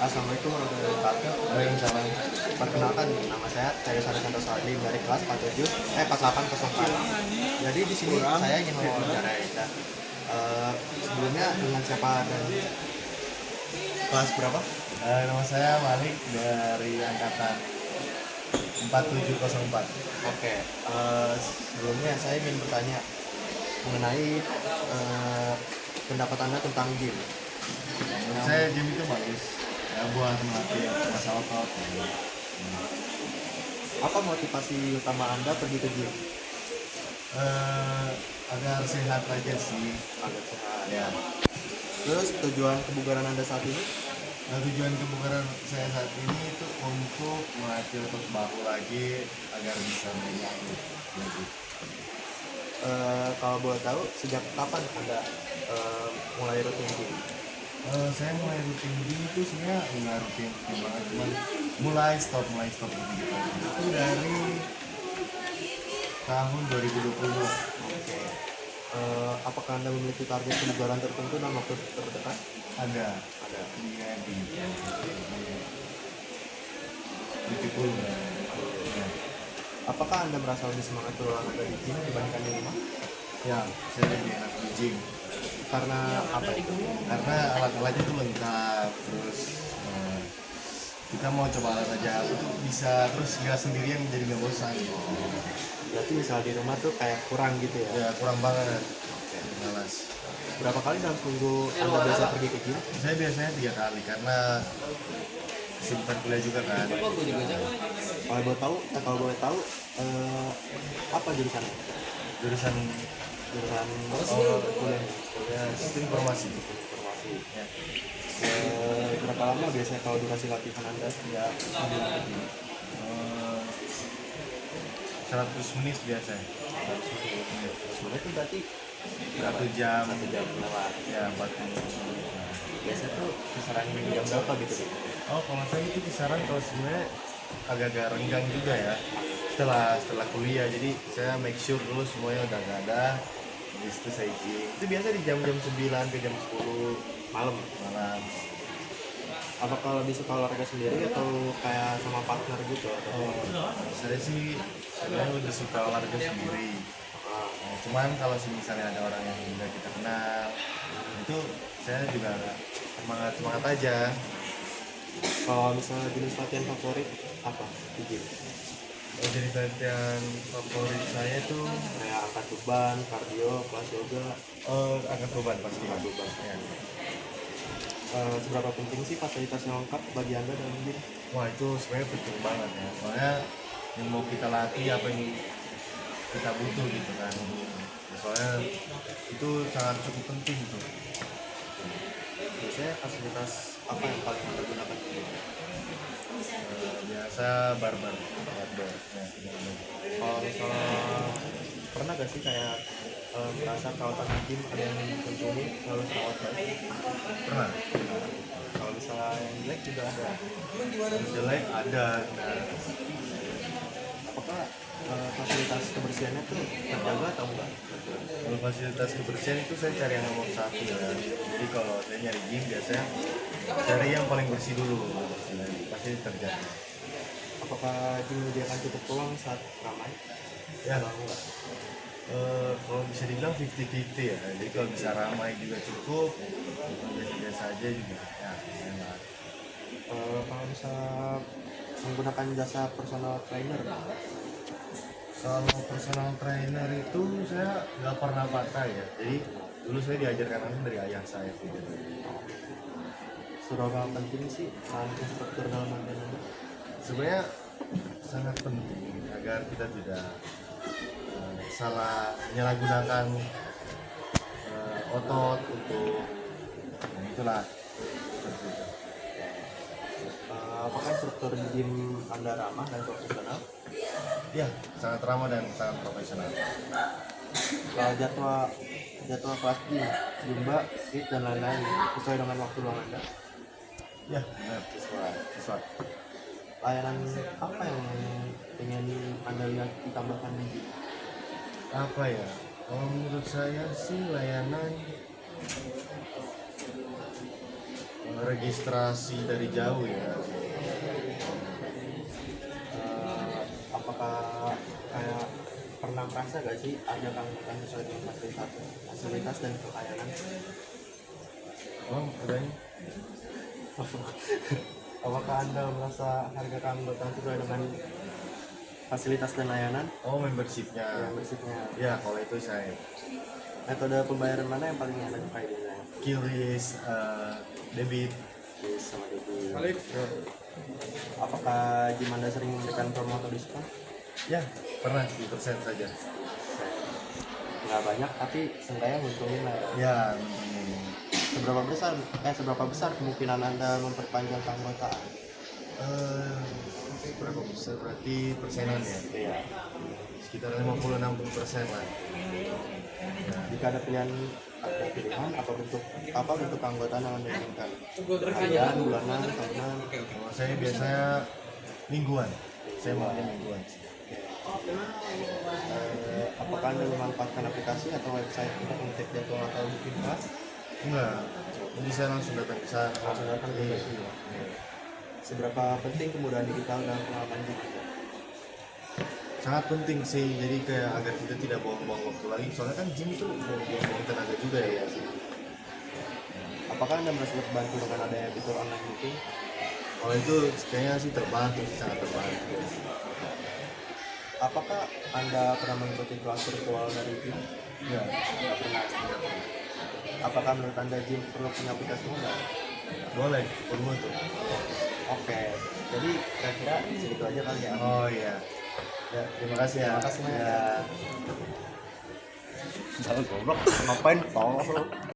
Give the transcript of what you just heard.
Assalamualaikum warahmatullahi wabarakatuh. Waalaikumsalam. Perkenalkan, nama saya Cahyo Santoso Adli dari kelas 4804. Jadi di sini saya ingin mewawancarai. Sebelumnya dengan siapa dan kelas berapa? Nama saya Malik dari angkatan 4704. Oke. Sebelumnya saya ingin bertanya mengenai pendapat Anda tentang game. Menurut saya game itu bagus ya buat melatih masa otot. Apa motivasi utama Anda pergi ke game? Agar sehat aja sih Agar sehat. ya. Terus tujuan kebugaran Anda saat ini? Nah, tujuan kebugaran saya saat ini itu untuk melatih otot bahu lagi agar bisa menyatu lagi. Kalau boleh tahu sejak kapan Anda mulai rutin game? Saya mulai rutin game itu sebenarnya nggak rutin banget, cuman mulai stop gitu. Itu dari tahun 2020. Oke. Apakah Anda memiliki target kebugaran tertentu dalam waktu terdekat? Ada Ada. dia di 70 ya. Apakah Anda merasa lebih semangat berolahraga di gym dibandingkan di rumah? Ya, saya lebih enak di gym Karena apa itu? karena alat-alatnya tuh lengkap, terus kita mau coba alat aja itu bisa, terus nggak sendirian jadi nggak bosan gitu. Berarti misalnya di rumah tuh kayak kurang gitu ya? Ya kurang banget, malas. Berapa kali dalam seminggu Anda biasa pergi ke gym? Saya biasanya 3 kali karena kesibukan kuliah juga kan. Kalau boleh tahu apa jurusannya? Jurusan Jurusan kuliah. ya, sistem informasi. Informasi. Ya. Berapa lama biasanya kalau durasi latihan Anda? Ya, 100 menit biasanya. 100 menit itu berarti 1 jam. 1 jam lewat. Ya, 40. Biasanya tuh kisaran jam berapa gitu? Oh, kalau saya itu kisaran, kalau sebenarnya agak-agak renggang juga ya. Setelah kuliah, jadi saya make sure dulu semuanya udah gak ada. Habis itu saya gym Itu biasa di jam-jam 9 ke jam 10 malam. malam. Apa kalau bisa olahraga sendiri atau kayak sama partner gitu? Atau Saya sih sebenarnya udah suka olahraga sendiri. Nah, cuman kalau misalnya ada orang yang udah kita kenal, itu saya juga semangat aja. kalau misalnya jenis latihan favorit apa di gym? Jadi latihan favorit saya tuh Kayak angkat beban, kardio, kelas yoga. angkat beban pasti. Angkat beban. Ya. Seberapa penting sih fasilitas yang lengkap bagi Anda dalam gym? Wah, itu sebenarnya penting banget ya. Soalnya yang mau kita latih apa yang kita butuh gitu kan. Soalnya itu sangat cukup penting tuh. Biasanya fasilitas apa yang paling Anda gunakan di gym? Biasa barbar. Ya, Kalau misalnya pernah gak sih kayak merasa perawatan di gym ada yang konsumsi selalu terawat baik? pernah. Kalau misalnya yang jelek juga ada. Jelek ada. Apakah fasilitas kebersihannya tuh terjaga atau enggak? Kalau fasilitas kebersihan itu saya cari yang nomor 1 ya. Jadi kalau saya nyari gym biasanya cari yang paling bersih dulu. Pasti terjaga. Apakah gym menyediakan cukup ruang saat ramai? Ya, Atau enggak? kalau bisa dibilang 50-50 ya. Jadi kalau bisa ramai juga cukup, kalau biasa-biasa aja juga ya enak. Kalau misalnya menggunakan jasa personal trainer, Kalau personal trainer itu saya nggak pernah pakai ya. Jadi dulu saya diajarkan langsung dari ayah saya gitu. seberapa penting sih peran instruktur dalam latihan Anda? Sebenarnya sangat penting agar kita tidak salah menyalahgunakan otot untuk itulah seperti itu. Apakah instruktur di gym Anda ramah dan profesional? Ya, sangat ramah dan sangat profesional. Jadwal kelas gym, zumba, fit dan lain-lain sesuai dengan waktu luang Anda? Ya, benar, sesuai. Layanan apa yang ingin Anda lihat ditambahkan di gym? Apa ya? Kalau menurut saya sih layanan registrasi dari jauh ya. Apakah kayak pernah merasa gak sih ada keanggotaan sesuai dengan fasilitas dan pelayanan? Oh, adanya. Apakah anda merasa harga keanggotaan sesuai dengan fasilitas dan layanan? Oh, membershipnya. Yang bersifnya Ya, kalau itu saya. metode pembayaran mana yang paling anda sukai biasanya? QRIS, debit. Yes, sama debit. Apakah gym anda sering memberikan promo atau diskon? Ya, pernah 10% saja. Nggak banyak tapi seenggaknya nguntungin lah ya. Ya, untungnya. Seberapa besar kemungkinan anda memperpanjang keanggotaan? Berapa besar berarti persenan ya? Iya. Sekitar 50-60% lah. Jika ada pilihan apa bentuk keanggotaan yang anda inginkan? Harian, bulanan, tahunan? Kalau saya biasanya mingguan. Saya maunya mingguan. Apakah anda memanfaatkan aplikasi atau website untuk mengecek jadwal atau booking kelas? Enggak. Jadi saya langsung datang ke sana. Langsung datang ke lokasi. Seberapa penting kemudahan digital dalam pengalaman gym Anda? Sangat penting sih. Jadi kayak agar kita tidak buang-buang waktu lagi. Soalnya kan gym itu buang-buang tenaga juga ya. Apakah anda merasa terbantu dengan adanya fitur online meeting? Kalau itu kayaknya sih terbantu, sangat terbantu. Apakah anda pernah mengikuti kelas virtual dari gym? Ya. Tidak pernah. Apakah menurut anda gym perlu punya aplikasi mobile? Boleh, perlu tuh. Oke, jadi kira-kira segitu aja kali ya. Oh iya. Ya, terima kasih ya. Terima kasih banyak. Ya. Jangan goblok, ngapain tolong.